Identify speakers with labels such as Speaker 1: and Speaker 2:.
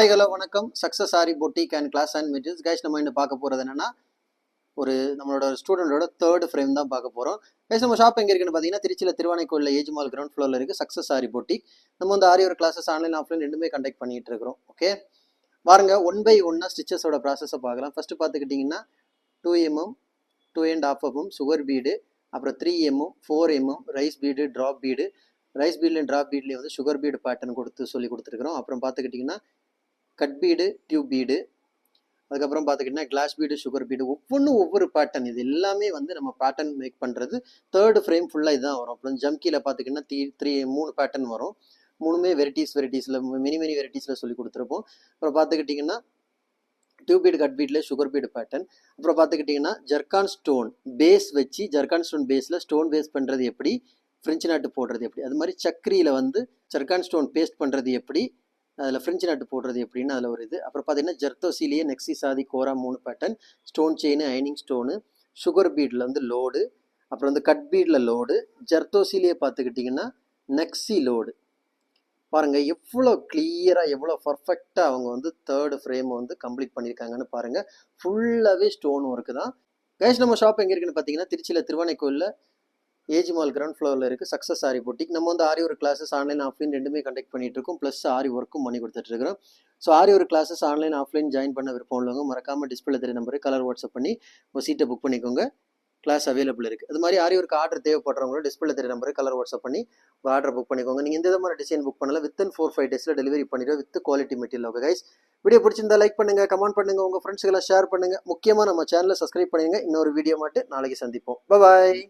Speaker 1: Hello வணக்கம். Success Aari boutique and class and materials guys. நம்ம இன்னும் பார்க்க போகிறது என்னன்னா நம்மளோட ஸ்டூடெண்டோட தேர்ட் ஃப்ரேம் தான் பார்க்க போகிறோம். கைஸ் நம்ம ஷாப் எங்கே இருக்குன்னு பார்த்தீங்கன்னா திருச்சியில் திருவானைக்கோயிலில் ஏஜ் மால் கிரவுண்ட் ஃப்ளோரில் இருக்குது சக்ஸஸ் ஆரி பொட்டிக். நம்ம வந்து ஆரி ஒரு கிளாஸஸ் ஆன்லைன் ஆஃப்லைன் ரெண்டுமே கண்டக்ட் பண்ணிட்டு இருக்கிறோம். ஓகே பாருங்க, 1/1 ஸ்டிச்சஸோட ப்ராசஸை பார்க்கலாம். ஃபர்ஸ்ட் பார்த்துக்கிட்டிங்கன்னா 2mm 2.5 mm சுகர் பீடு, அப்புறம் 3mm 4mm rice bead drop bead. Rice பீட்லையும் ட்ராப் பீட்லேயும் வந்து சுகர் பீடு பேட்டர்ன் சொல்லி கொடுத்துருக்குறோம். அப்புறம் பார்த்துக்கிட்டிங்கன்னா கட் பீடு டியூப் பீடு, அதுக்கப்புறம் பார்த்துக்கிட்டிங்கன்னா கிளாஸ் பீடு சுகர் பீடு. ஒவ்வொரு பேட்டர்ன், இது எல்லாமே வந்து நம்ம பேட்டர்ன் மேக் பண்ணுறது. தேர்டு ஃப்ரேம் ஃபுல்லாக இதுதான் வரும். அப்புறம் ஜம்கியில் பார்த்துக்கிட்டிங்கன்னா 3 பேட்டர்ன் வரும். மூணுமே வெரைட்டிஸில் மினி வெரைட்டிஸில் சொல்லி கொடுத்துருப்போம். அப்புறம் பார்த்துக்கிட்டிங்கன்னா டியூப் பீடு கட் பீடில் சுகர் பீடு பேட்டர்ன். அப்புறம் பார்த்துக்கிட்டிங்கன்னா ஜர்கான் ஸ்டோன் பேஸ் வச்சு ஜர்கான் ஸ்டோன் பேஸில் ஸ்டோன் பேஸ் பண்ணுறது எப்படி, ஃப்ரெஞ்சு நாட்டு போடுறது எப்படி, அது மாதிரி சக்கரியில் வந்து ஜர்கான் ஸ்டோன் பேஸ்ட் பண்ணுறது எப்படி, அதில் ஃப்ரெஞ்சு நாட்டு போடுறது எப்படின்னு அதில் ஒரு இது. அப்புறம் பார்த்தீங்கன்னா ஜர்தோசிலேயே நெக்ஸி சாதி கோரா 3 பேட்டர்ன், ஸ்டோன் செயின் ஐனிங் ஸ்டோனு, சுகர் பீடில் வந்து லோடு, அப்புறம் வந்து கட் பீடில் லோடு, ஜர்தோசிலேயே பார்த்துக்கிட்டிங்கன்னா நெக்ஸி லோடு. பாருங்கள் எவ்வளோ கிளியராக எவ்வளோ பர்ஃபெக்டாக அவங்க வந்து தேர்டு ஃப்ரேமை வந்து கம்ப்ளீட் பண்ணியிருக்காங்கன்னு பாருங்கள். ஃபுல்லாகவே ஸ்டோன் ஒர்க்கு தான். கைஸ் நம்ம ஷாப் எங்கே இருக்குன்னு பார்த்தீங்கன்னா திருச்சியில் திருவானைக்கோயிலில் ஏஜ் மால் கிரவுண்ட் ஃப்ளோரில் இருக்குது சக்ஸஸ் ஆரி பொட்டிக். நம்ம வந்து ஆரி ஒரு கிளாஸஸ் ஆன்லைன் ஆஃப்லைன் ரெண்டுமே கண்டக்ட் பண்ணிட்டு இருக்கோம். ப்ளஸ் ஆரி ஒர்க்கும் பண்ணி கொடுத்துட்ருக்கிறோம். ஸோ ஆரி ஒரு கிளாஸஸ் ஆன்லைன் ஆஃப்லைன் ஜாயின் பண்ண விருப்பம் உள்ளவங்க மறக்காமல் டிஸ்பிளே தெரிய நம்பருக்கு கலர் வாட்ஸ்அப் பண்ணி ஒரு சீட்டை புக் பண்ணிக்கோங்க. கிளாஸ் அவைலபிள் இருக்குது. அது மாதிரி ஆரி ஒர்க்கு ஆர்டர் தேவைப்படுறவங்களோட டிஸ்பிளே தெரிய நம்பருக்கு கலர் வாட்ஸ்அப் பண்ணி ஒரு ஆர்டர் புக் பண்ணிக்கோங்க. நீங்கள் இந்த மாதிரி டிசைன் புக் பண்ணல வித்தின் 4-5 டேஸில் டெலிவரி பண்ணிடுவோம் with quality material. Okay guys, video பிடிச்சிருந்தா லைக் பண்ணுங்கள், கமெண்ட் பண்ணுங்கள், உங்கள் ஃப்ரெண்ட்ஸுக்கெல்லாம் ஷேர் பண்ணுங்கள். முக்கியமாக நம்ம சேனலை சப்ஸ்கிரைப் பண்ணுங்கள். இன்னொரு வீடியோ மட்டும் நாளைக்கு சந்திப்போம். பாய்.